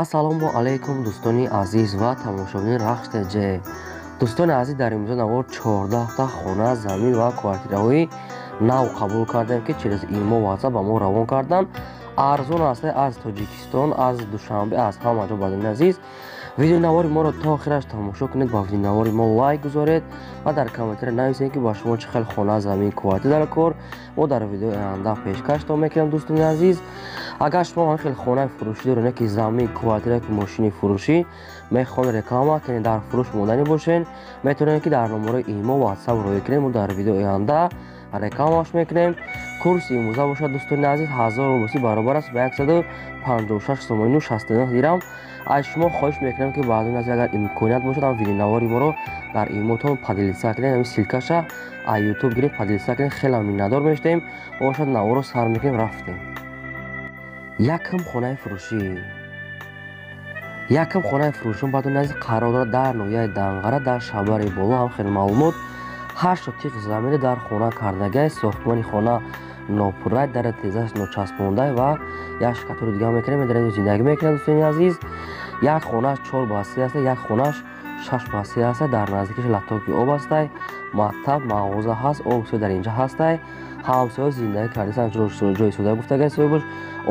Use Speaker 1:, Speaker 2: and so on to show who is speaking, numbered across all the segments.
Speaker 1: ассалому алайкум дӯстони азиз ва тамошобини рахш теҷе. дӯстони азиз, дар имрӯза навор 14 хона, замин ва квартираҳои нав қабул кардем, ки через имо ватсап ба мо равон кардан. арзон аст аз Тоҷикистон, аз Душанбе, аз ҳама ҷо. Бадони азиз, видеонавори моро то охираш тамошо кунед, ба видеонавори мо лайк гузоред ва дар комментариё нависед, ки ба шумо чӣ хел хона, замин, квартира дар кор. мо дар видеои оянда пешкаштон мекунем. дӯстони азиз, агар шумо ҳам хел хонаи фурӯшӣ доред, ки замин, квартира, ки мошини фурӯшӣ мехоҳед реклама кунед, дар фурӯш монданӣ бошед, метавонед ки дар номарои имо ватсап роя кунед. мо дар видеои оянда рекламаш мекунем. курси имрӯза бошад дӯстони азиз 1000 рубли баробар аст ба 156 сомони 69 дирам. аз шумо хоҳиш мекунам, ки баъдон аз агар имконият бошад ҳам видеонавори моро дар имотон поделиса кунед, ҳамин силкаша аз ютуб гирифт поделиса кунед. хеле миннатдор мешавем. бошад наворо сар мекунем, рафтем. якм хонаи фурӯшӣ. якм хонаи фурӯшӣ баъдон аз қарор дорад дар ноҳияи Данғара, дар Шабари Боло. ҳам хеле маълумот 8 сотиқ замине дар хона кардагай. сохтмони хона нопурра, дар тезаш ночаспондай ва як шикатори дига мекунем, медарем зиндагӣ мекунем. дӯстони азиз, як хонаш 4 басти аст, як хонаш 6 басти аст. дар наздикиш латтоки об астай, мактаб, мағоза ҳаст, обсо дар инҷа ҳастай. ҳамсоя зиндагӣ кардасан, ҷои сода гуфтагай соҳибаш,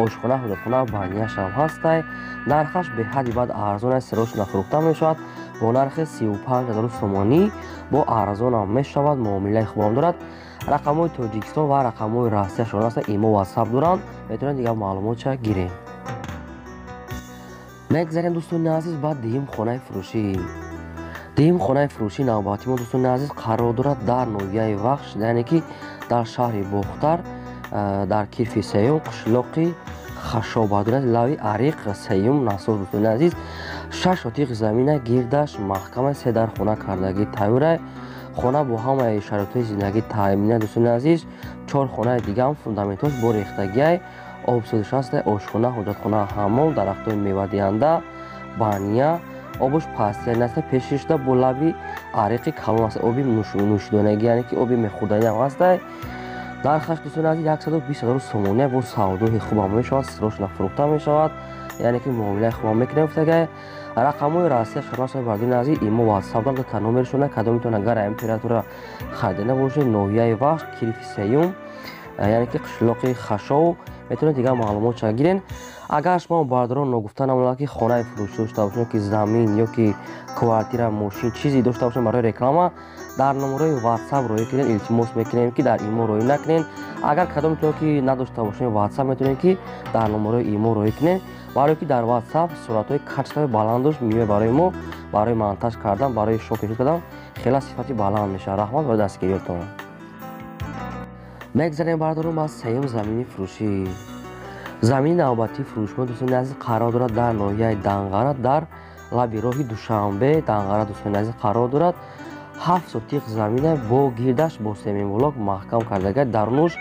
Speaker 1: ошхона, ҳоҷатхона, банияшам ҳастай. нархаш беҳади бад арзон аст, сирош нафурӯхта мешавад бо нархи 35000 сомонӣ. бо арзонам мешавад, муомилаи хубам дорад. рақамҳои Тоҷикистон ва рақамҳои Россияшон аст, имо ватсап доранд, метавонед дигар маълумотша гиред. мегзарем дӯстони азиз ба дуюм хонаи фурӯшӣ. дуюм хонаи фурӯшӣ навбати мо дӯстони азиз қарор дорад дар ноҳияи Вахш, яъне ки дар шаҳри Бохтар, дар кирфи сеюм, қишлоқи Хашоб, лави Ариқ сеюм насос. дӯстони азиз, 6 сотиқ замина, гирдаш маҳкама, 3 дар хона кардагӣ тайёрай. хона бо ҳамаи шароитҳои зиндагӣ таъмина. дӯстони азиз, 4 хонаи дигам фундаментош бо рехтагиай, обсӯдиш аст, ошхона, ҳоҷатхона, ҳаммом, дарахтҳои мевадиҳанда, бания, обуш пастиан аст. пешишда бо лаби ариқи калон аст, оби нӯшидонагӣ, яъне ки оби мехӯрданӣ ҳам ҳастай. нархаш дӯстони азиз 120000 сомония. бо савдои хубам мешавад, сирош нафурӯхта мешавад, яъне ки муомилаи хубам мекунем. гуфтагай рақамҳои Россия шаноса бардони азиз имо ватсап дорад, та номершона кадомитон агар импература харидана бошед, ноҳияи Вахш, кирфи сеюм, яъне ки қишлоқи Хашов, метавонед дигар маълумотша гирен. агар шумо бардорон ногуфта намонад, ки хонаи фурӯшӣ дошта бошед, ки замин ё ки квартира, мошин чизе дошта бошед барои реклама, дар номерои ватсап роя кунед. илтимос мекунем, ки дар имо роя накунед. агар кадомитон ки надошта бошед ватсап, метавонед ки дар номерои имо роя кунед, барое ки дар ватсап суратҳои качествои баландош миёяд барои мо, барои монтаж кардан, барои шумо пешниҳод кардан хела сифати баланд мешавад. раҳмат барои дастгириётон. мегзарем бардорум аз сеюм замини фурӯшӣ. замини навбатии фурӯшмо дӯстони азиз қарор дорад дар ноҳияи Данғара, дар лаби роҳи Душанбе, Данғара. дӯстони азиз қарор дорад 7 сотиқ замина, бо гирдаш бо семинблок маҳкам кардагӣ, дарунуш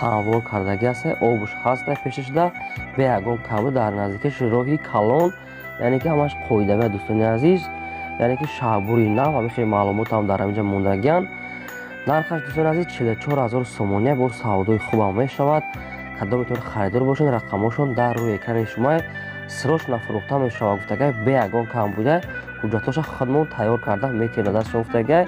Speaker 1: ҳамвор кардагӣ аст, обуш ҳастай. пешашда бе ягон камбуд, дар наздикиш роҳи Калон, яъне ки ҳамаш қоидавия. дӯстони азиз, яъне ки шаҳрбури нав, ҳамин хеле маълумотам дар ҳаминҷа мондагиян. нархаш дӯстони азиз 44000 сомония. бо савдои хубам мешавад. кадомитон харидор бошед, рақамошон дар рӯи экрани шумо, сирош нафурӯхта мешавад. гуфтагай бе ягон камбуда ҳуҷҷатоша худмон тайёр карда метавонад даст шумо. гуфтагай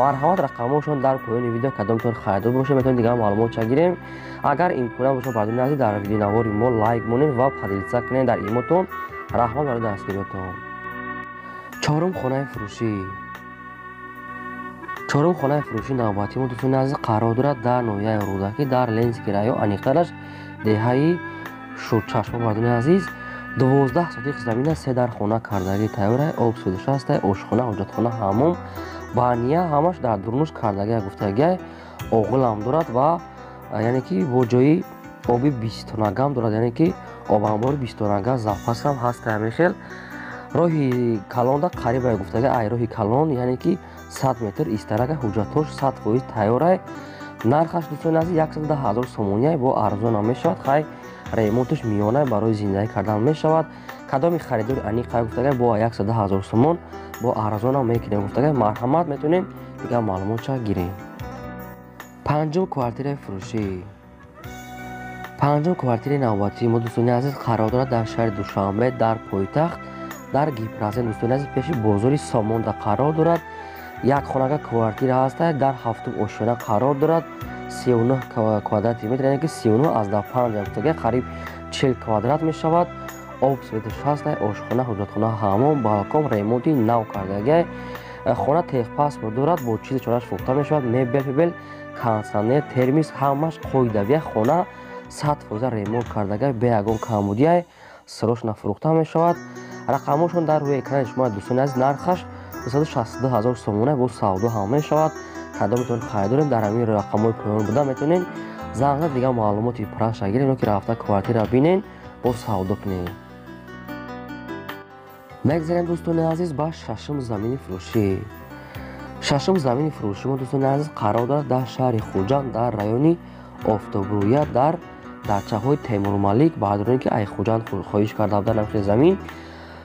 Speaker 1: марҳамат, рақамошон дар поёни видео, кадомитон харидор бошед, метавонед дигар маълумотша гирем. агар имконият бошад бадони азиз дар видеонавори мо лайк монед ва поделиса кунед дар имотон. раҳмат барои дастгириётон. чорум хонаи фурӯшӣ. чорум хонаи фурӯшӣ навбати мо дӯстони азиз қарор дорад дар ноҳияи Рӯдакӣ, дар Ленинский район, аниқтараш деҳаи Шӯрчашмо. бардони азиз, 12 сотиқ замина, 3 дар хона кардагӣ тайёрай, обсӯдиш астай, ошхона, ҳоҷатхона, ҳаммом, бания, ҳамаш дар дурнуш кардагӣ. гуфтагай оғулам дорад ва яъне ки бо ҷои оби 20 тонагам дорад, яъне ки обанбори 20 тонага запасам ҳастай. ҳамихел роҳи Калонда қарибай. гуфтагай ай роҳи Калон, яъне ки 100 метр истарага, ҳуҷҷатош 100% тайёрай. нархаш дӯстони азиз 100000 сомония. бо арзонам мешавад, хай ремонтиш миёна барои зиндагӣ кардан мешавад. кадоми харидори аниқай? гуфтагай бо 100000 сомон, бо арзонам мекунем. гуфтагай марҳамат, метавонем дигар маълумотша гирем. панҷум квартираи фурӯшӣ. панҷум квартираи навбатии мо дӯстони азиз қарор дорад дар шаҳри Душанбе дар пойтахт дар Гипразен дӯстони азиз пеши бозори Сомонда қарор дорад. Як хонага квартира ҳастад дар ҳафтум ошона қарор дорад. 39 квадрати метр, яъне ки 39 аз 5 гуфтага қариб 40 квадрат мешавад. об светаш ҳастад, ошхона, ҳуҷҷатхона, ҳаммом, балкон, ремонти нав кардагай. хона техпаспорт дорад, бо чизи чораш фурӯхта мешавад. мебел, кондитсионер, термис ҳамаш қоидавия. хона 100% ремонт кардагай, бе ягон камбудия, срочно фурӯхта мешавад. рақамошон дар рӯи экрани шумо дӯстони азиз нархаш 262 000 сомона бо савдо ҳам мешавад. кадом метавонед харидорем дар ҳамин рақамҳои поён буда метавонед занг зад дигар маълумоти праша гиред, ё ки рафта квартира бинен бо савдо кунед. мегзарем дӯстони азиз ба шашум замини фурӯшӣ. шашум замини фурӯшӣ мо дӯстони азиз қарор дорад дар шаҳри Хуҷанд дар райони Офтобрӯя дар дарчаҳои Темурмалик. баъдрони ки Айхуҷанд хоҳиш карда буданд намши замин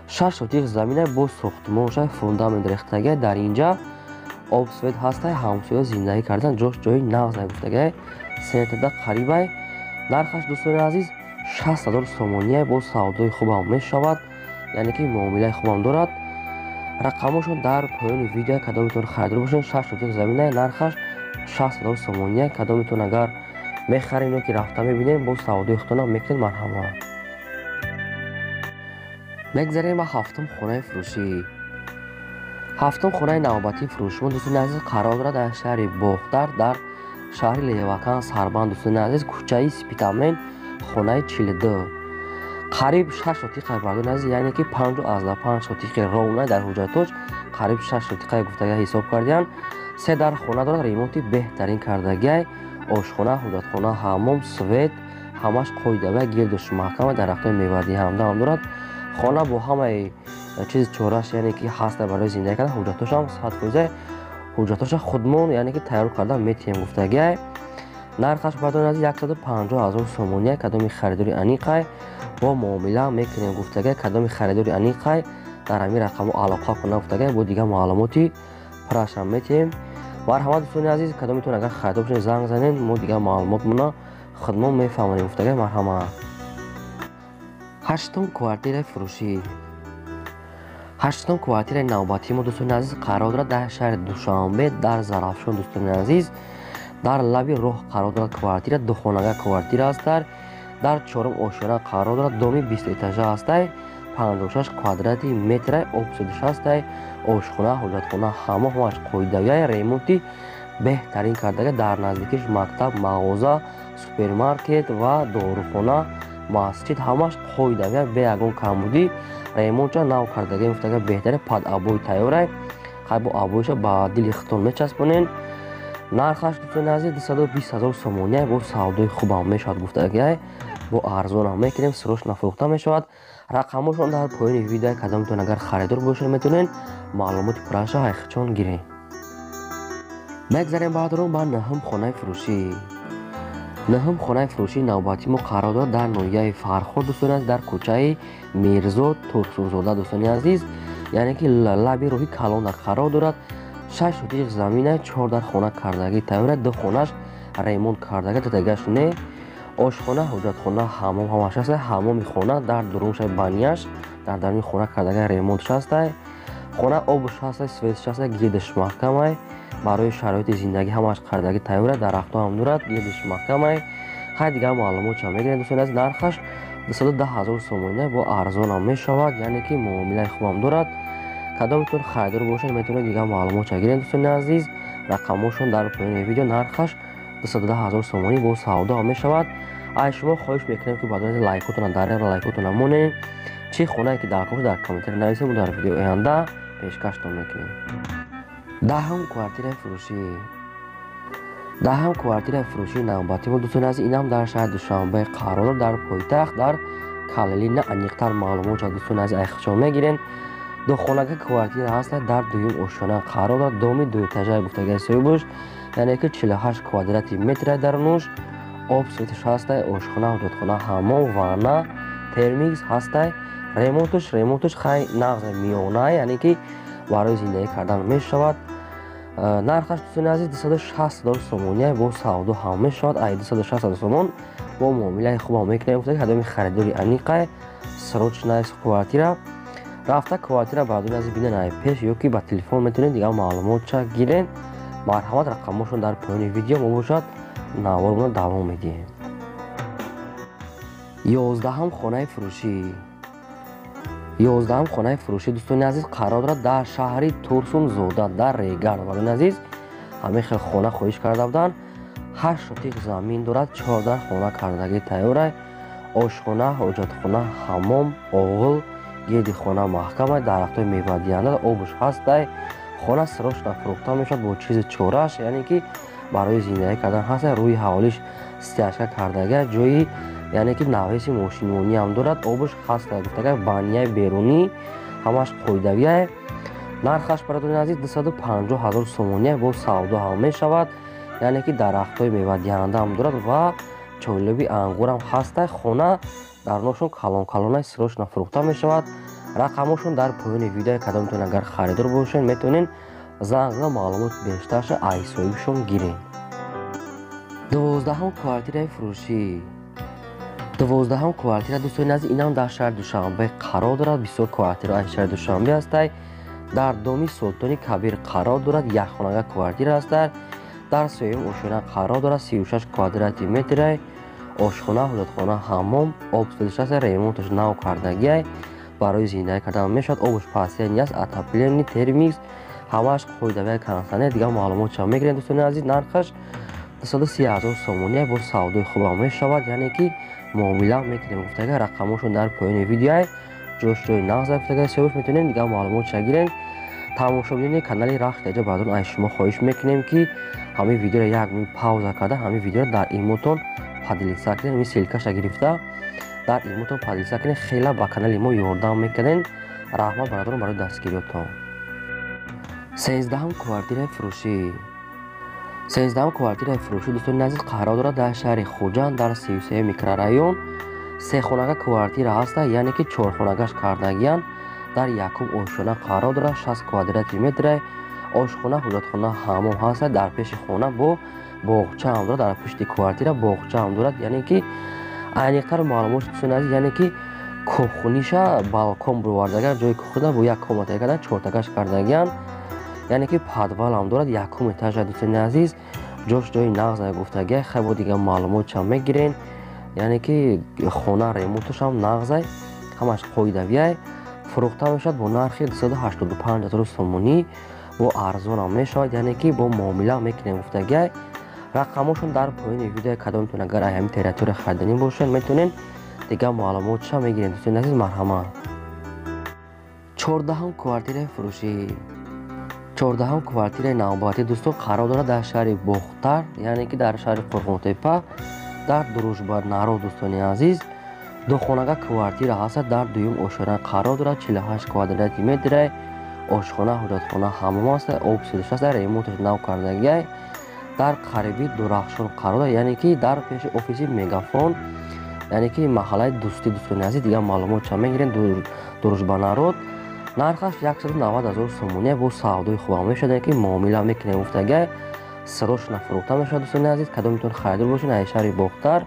Speaker 1: 6 сотиқ замина бо сохтмоншай фундамент рехтагай. дар инҷа обсвет ҳастай, ҳамсоя зиндагӣ кардан, ҷош ҷои нағз гуфтагай, сентада қарибай. нархаш дӯстони азиз 60 000 сомония бо савдои хубам мешавад, яъне ки муомилаи хубам дорад. рақамошон дар поёни видео кадом метавонед харидор бошед. 6 сотиқ замина нархаш 60 000 сомония. кадом метавонед агар мехарем ё ки рафта мебинем бо савдои худтонам мекунед марҳама. мегзарем ба ҳафтум хонаи фурӯшӣ. ҳафтум хонаи навбатии фурӯшӣ мо дӯстони азиз қарор дорад дар шаҳри Бохтар дар шаҳри Левакан Сарбанд. дӯстони азиз кӯчаи Спитамен хонаи 42 қариб 6 сотиқай бардони азиз, яъне ки 5 аз 5 сотиқи ровна дар ҳуҷҷаточ қариб 6 сотиқай гуфтага ҳисоб кардиян. се дар хона дорад, ремонти беҳтарин кардагай, ошхона, ҳуҷҷатхона, ҳаммом, свет ҳамаш қоидавай, гирдуш маҳкама, дарахтои мевадӣ ҳамда ҳам дорад. хона бо ҳамаи чизи чораш, яъне ки ҳаста барои зиндагӣ кардан, ҳуҷҷатошам 100% ҳуҷҷатоша худмон, яъне ки тайёр кардан метиҳем гуфтагай. нархаш бардони азиз 150 000 сомония. кадоми харидори аниқай бо муомила мекунем гуфтагай, кадоми харидори аниқай дар ҳамин рақамҳо алоқа кунам гуфтагай, бо дигар маълумоти прашам метиҳем. марҳамат дӯстони азиз, кадом метавонед агар харидор бошед занг занед, мо дигар маълумот мона худмон мефаҳмонем гуфтагай, марҳамат. ҳаштум квартираи фурӯшӣ. ҳаштум квартираи навбатии мо дӯстони азиз қарор дорад дар шаҳри Душанбе дар Зарафшон. дӯстони азиз дар лаби роҳ қарор дорад квартира, духонага квартира ҳастай, дар 4 ошона қарор дорад, доми 20 этажа ҳастай, 56 квадрати метрай, обсудиш ҳастай, ошхона, ҳуҷҷатхона, ҳаммом ҳамаш қоидавия, ремонти беҳтарин кардага, дар наздикиш мактаб, мағоза, супермаркет ва дорухона, масҷид ҳамаш қоидавия, бе ягон камбудӣ, ремонтша нав кардага гуфтага беҳтаре, пад абои тайёрай, хайбо абоиша ба дили хитон мечаспонен. нархаш дӯстони азиз 220 000 сомония бо савдои хубам мешавад гуфтагай, бо арзонам мекунем, срочно фурӯхта мешавад. рақамошон дар поёни видео кадом метавонед агар харидор бошед метавонед маълумоти пураша ҳайқичон гиред. мегзарем баъдрон ба наҳум хонаи фурӯшӣ. наҳум хонаи фурӯшии навбатии мо қарор дорад дар ноҳияи Фарход. дӯстони азиз дар кӯчаи Мирзо Турсунзода. дӯстони азиз, яъне ки лаби роҳи Калонда қарор дорад. 6 сотиқ замина, 4 дар хона кардаги тайёра, 2 хонаш ремонт кардага дадагаш не, ошхона, ҳуҷҷатхона, ҳаммом ҳамаш ҳастай, ҳаммоми хона дар дурумшай банияш дар даруни хона кардага ремонтш ҳастай. хона обуш ҳастай, светш ҳастай, гирдиш маҳкамай, барои шароити зиндагӣ ҳамаш кардаги тайёра, дарахтҳо ҳам дорад, гирдиш маҳкамай. ҳай дигар маълумотшам мегирем. дӯстони азиз, нархаш 210 000 сомония бо арзонам мешавад, яъне ки муомилаи хубам дорад. кадом метавонед харидор бошед метавонед дигар маълумотша гиред. дӯстони азиз, рақамошон дар поёни видео, нархаш 210 000 сомонӣ бо савдо мешавад. аз шумо хоҳиш мекунем ки бадои лайкотона дарер лайкотона монед, чӣ хонае ки даркош дар комментари нависем, дар видеои оянда пешкаштон мекунем. даҳум квартираи фурӯшӣ. даҳум квартираи фурӯшии навбатии мо дӯстони азиз, инам дар шаҳри Душанбе қарор дар пойтахт дар Калилина. аниқтар маълумотша дӯстони азиз айхичон мегирен. духонага квартира ҳастай, дар дуюм ошона қарор дорад, доми 2 этажаи гуфтагаи соҳибуш, яъне ки 48 квадрати метрай дарунуш, об светиш ҳастай, ошхона, ҳуҷҷатхона, ҳаммом, ванна, термикс ҳастай. ремонтуш хай нағз миёна, яъне ки барои зиндагӣ кардан мешавад. нархаш дӯстони азиз 260 000 сомония бо савдо ҳам мешавад. 260 000 сомон бо муомилаи хуб мекунем. Гуфта ки ҳадоми харидори аниқай срочная квартира. рафта квартира баъдун аз бинен ай пеш ё ки ба телефон метавонед дигар маълумотша гирен. марҳамат, рақамошон дар поёни видео мебошад, наворона давом медиҳем. 11 хонаи фурӯшӣ. 11 хонаи фурӯшӣ дӯстони азиз қарор дорад дар шаҳри Турсунзода дар Регард. Валони азиз ҳамин хел хона хоҳиш карда буданд. 8 сотиқ замин дорад, 14 хона кардагӣ тайёрай. ошхона, ҳоҷатхона, ҳаммом, оғил, гирди хона маҳкамай, дарахтои мевадиҳанда, обуш ҳастай. хона срочно фурӯхта мешавад бо чизи чораш, яъне ки барои зиндагӣ кардан ҳастай. рӯи ҳаволиш стяжка кардагӣ, ҷои яъне ки навеси мошинвонӣ ҳам дорад. обуш ҳастай, гуфтагӣ банияи берунӣ, ҳамаш қоидавияе. нархаш бародарони азиз 250 000 сомония бо савдо ҳам мешавад, яъне ки дарахтои мевадиҳанда ҳам дорад ва чойлоби ангурам ҳастай. хона дар ношон калон-калонай срочно фурӯхта мешавад. рақамошон дар поёни видео кадом метавонед, агар харидор бошед метавонед занг зада маълумот бештарша аз соҳибшон гиред. 12 квартираи фурӯшӣ. 12 квартира дӯстони азиз инам дар шаҳри Душанбе қарор дорад. бисёр квартираҳои шаҳри Душанбе ҳастай. дар доми Султони Кабир қарор дорад. якхонага квартира ҳастай. дар сеюм ошона қарор дорад. 36 квадрати метрай. ошхона, ҳоҷатхона, ҳаммом, обсӯзишаст, ремонташ нав кардагиай. барои зиндагӣ кардан мешавад. обуш пасияни аст, отопление, термикс, ҳамааш қоидавияи консане. дигар маълумотша мегирем дӯстони азиз. нархаш 230 000 сомония бо савдои хубам мешавад, яъне ки муомила мекунем. гуфтага рақамошон дар поёни видеоай ҷош-ҷои нағза гуфтага соҳиб метавонед дигар маълумотша гирен. тамошобини канали Рахш Таҷа баъдун аз шумо хоҳиш мекунем ки ҳамин видеоро 1 минут пауза карда ҳамин видеоро дар имотон падилиса кунед. ҳамин силкаша гирифта дар имотон падилиса кунед. хела ба канали мо ёрдам мекунед. раҳмат бародарон барои дастгириётон. 13 квартираи фурӯшӣ. 13 квартираи фурӯшӣ дӯстони азиз қарор дорад дар шаҳри Хуҷанд дар 33 микрорайон. 3 хонага квартира ҳаста, яъне ки 4 хонагаш кардагиян. дар якум ошхона қарор дорад. 60 квадрати метрай. ошхона, ҳоҷатхона, ҳаммом ҳаста. дар пеши хона бо боғча ҳам дорад. дар пешти квартира боғча ҳам дорад, яъне ки айниқтар маълумот дӯстони азиз, яъне ки кӯхониша балкон бувардагар, ҷои кӯхона бо як комната кардан 4тагаш кардагиян, яъне ки подвал ҳам дорад. якум этажа дӯстони азиз, ҷош ҷои нағза гуфтагия. хеле дигар маълумотша мегирен, яъне ки хона ремонташам нағзай, ҳамаш қоидавияй. фурӯхта мешавад бо нархи 285 000 сомонӣ бо арзонам мешавад, яъне ки бо муомила мекунем гуфтагия. рақамошон дар поёни видео кадом метавонед, агар ҳамин территория хариданӣ бошед метавонед дигар маълумотша мегирем дӯстони азиз. марҳамат. 14 квартираи фурӯшӣ. 14 квартираи навбатӣ дӯстон қарор дорад дар шаҳри Бохтар, яъне ки дар шаҳри Қурғонтепа дар Дружбанарӯ дӯстони азиз. 2 хонага квартира ҳаст. дар дуюм ошона қарор дорад. 48 квадрати метрай. ошхона, ҳоҷатхона, ҳаммом аст. обсӯзиша аст, ремонташ нав кардагиай. дар қариби Дурахшон қарор дорад, яъне ки дар пеши офиси Мегафон, яъне ки маҳаллаи дӯстӣ дӯстони азиз. дигар маълумотша мегирем. Дружбанарӯ нархаш 190 000 сомония бо савдои хубам мешавад, яъне ки муомила мекунем гуфтагия. срочно фурӯхта мешавад дӯстони азиз. кадом метавонед харидор бошед аз шаҳри Бохтар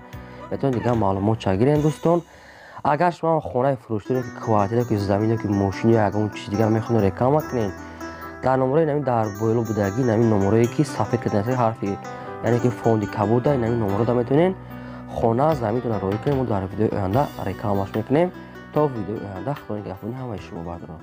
Speaker 1: метавонед дигар маълумотша гирен дӯстон. агар шумо хонаи фурӯширо ки квартира ки замино ки мошини ягон чиз дигар мехоҳед реклама кунед, дар номерои нами дар бойло будагӣ нами номерое ки сафед кардани ҳарфи, яъне ки фонди кабуда нами номерода метавонед хона заминтона роӣ кунед. мо дар видеои оянда рекламаш мекунем. то видеои оянда худои нигаҳбони ҳамаи шумо бародарон.